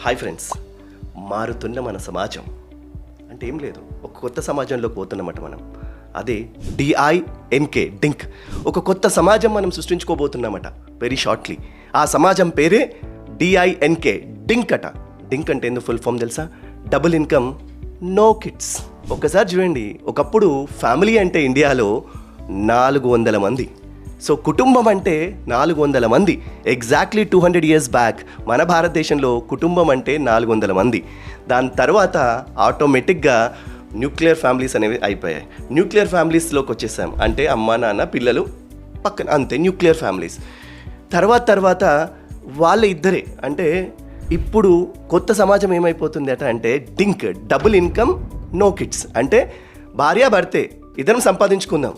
Hi friends, మారుతున్న మన సమాజం అంటే ఏం లేదు, ఒక కొత్త సమాజంలోకి పోతున్నమాట మనం. అదే DINK డింక్. ఒక కొత్త సమాజం మనం సృష్టించుకోబోతున్నామట వెరీ షార్ట్లీ. ఆ సమాజం పేరే DINK డింక్ అట. డింక్ అంటే ఎందుకు ఫుల్ ఫామ్ తెలుసా? Double income, no kids. ఒక్కసారి చూడండి, ఒకప్పుడు ఫ్యామిలీ అంటే ఇండియాలో 400 మంది. సో కుటుంబం అంటే 400 మంది. ఎగ్జాక్ట్లీ 200 years బ్యాక్ మన భారతదేశంలో కుటుంబం అంటే 400 మంది. దాని తర్వాత ఆటోమేటిక్గా న్యూక్లియర్ ఫ్యామిలీస్ అనేవి అయిపోయాయి. న్యూక్లియర్ ఫ్యామిలీస్లోకి వచ్చేసాం, అంటే అమ్మ నాన్న పిల్లలు పక్కన, అంతే న్యూక్లియర్ ఫ్యామిలీస్. తర్వాత వాళ్ళ ఇద్దరే. అంటే ఇప్పుడు కొత్త సమాజం ఏమైపోతుంది అంటే DINK, double income, no kids. అంటే భార్యాభర్తే ఇద్దరం సంపాదించుకుందాం,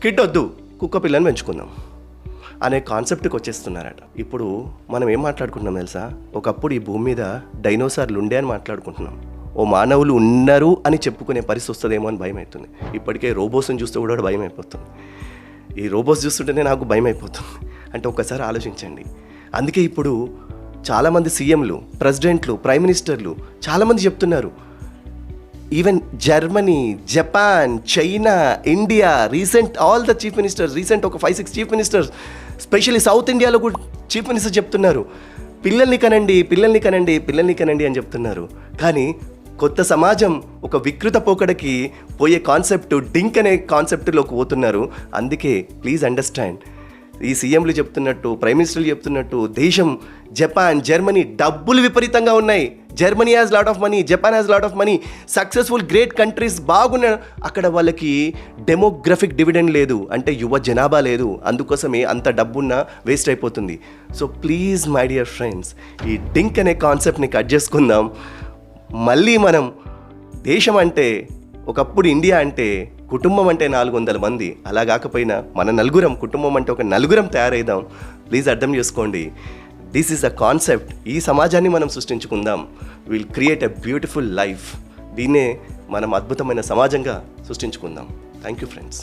కిడ్ వద్దు, కుక్క పిల్లని పెంచుకుందాం అనే కాన్సెప్ట్కి వచ్చేస్తున్నారట. ఇప్పుడు మనం ఏం మాట్లాడుకుంటున్నాం తెలుసా? ఒకప్పుడు ఈ భూమి మీద డైనోసార్లు ఉండే అని మాట్లాడుకుంటున్నాం. ఓ మానవులు ఉన్నారు అని చెప్పుకునే పరిస్థితి వస్తుందేమో అని భయం అవుతుంది. ఇప్పటికే రోబోస్ని చూస్తే కూడా భయం అయిపోతుంది. ఈ రోబోస్ చూస్తుంటేనే నాకు భయం అయిపోతుంది. అంటే ఒక్కసారి ఆలోచించండి. అందుకే ఇప్పుడు చాలామంది సీఎంలు, ప్రెసిడెంట్లు, ప్రైమ్ మినిస్టర్లు చాలామంది చెప్తున్నారు. Even Germany, Japan, China, India, recent all the chief ministers, recent ఒక 5-6 చీఫ్ మినిస్టర్స్, స్పెషల్లీ సౌత్ ఇండియాలో కూడా చీఫ్ మినిస్టర్ చెప్తున్నారు, పిల్లల్ని కనండి అని చెప్తున్నారు. కానీ కొత్త సమాజం ఒక వికృత పోకడకి పోయే కాన్సెప్ట్ డింక్ అనే కాన్సెప్ట్లోకి పోతున్నారు. అందుకే ప్లీజ్ అండర్స్టాండ్, ఈ సీఎంలు చెప్తున్నట్టు, ప్రైమ్ మినిస్టర్లు చెప్తున్నట్టు, దేశం జపాన్, జర్మనీ డబ్బులు విపరీతంగా ఉన్నాయి. Germany has lot of money, Japan has lot of money, successful great countries బాగున్న, అక్కడ వాళ్ళకి డెమోగ్రఫిక్ డివిడెండ్ లేదు, అంటే యువ జనాభా లేదు. అందుకోసమే అంత డబ్బున్న వేస్ట్ అయిపోతుంది. So please my dear friends, ఈ డింక్ అనే కాన్సెప్ట్ని కట్ చేసుకుందాం. మళ్ళీ మనం దేశం అంటే, ఒకప్పుడు ఇండియా అంటే, కుటుంబం అంటే 400 మంది, అలా కాకపోయినా మన నలుగురం, కుటుంబం అంటే ఒక నలుగురం తయారైదాం. ప్లీజ్ అర్థం చేసుకోండి, దిస్ ఈజ్ అ కాన్సెప్ట్. ఈ సమాజాన్ని మనం సృష్టించుకుందాం. Will create a beautiful life. దీన్నే మనం అద్భుతమైన సమాజంగా సృష్టించుకుందాం. Thank you friends.